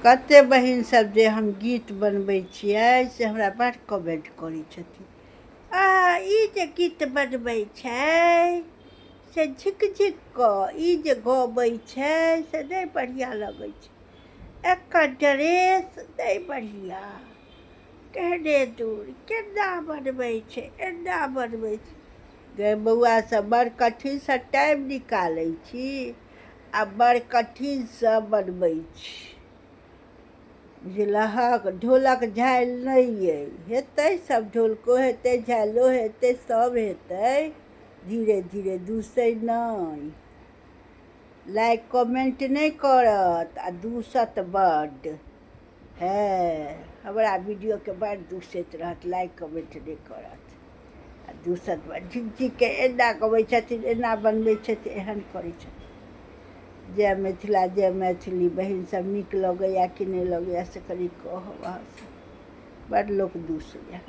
कते बहिन सब जे हम गीत बनबै छियै से हमरा बड़ कमेंट करै छथिन, ई जे गीत बनबै छै से झिक झिक कऽ ई जे गबै छै से नहि बढ़िआँ लगै छै, एकर ड्रेस नहि बढ़िआँ, केहने दूर केना बनबै छै, एना बनबै छै। गे बौआ सब बड़ कठिनसँ टाइम निकालै छी आ बड़ कठिनसँ बनबै छी, बुझलहक। ढोलक झालि नहि अइ, हेतै सब, ढोलको हेतै, झालिओ हेतै, सब हेतै, धीरे धीरे दुसै नहि। लाइक कमेंट नहि करत आ दूसत बड्ड, हमरा वीडियोके बड़ दूसैत रहत, लाइक कमेंट नहि करत आ दूसत बड्ड। झिक झिकके एना गबै छथिन, एना बनबै छथिन, एहन करै छथिन। जय मिथिला जय मैथिली बहिन सब, नीक लगैए कि नहि लगैए से कनि कहब अहाँसब, बड़ लोक दूसैए।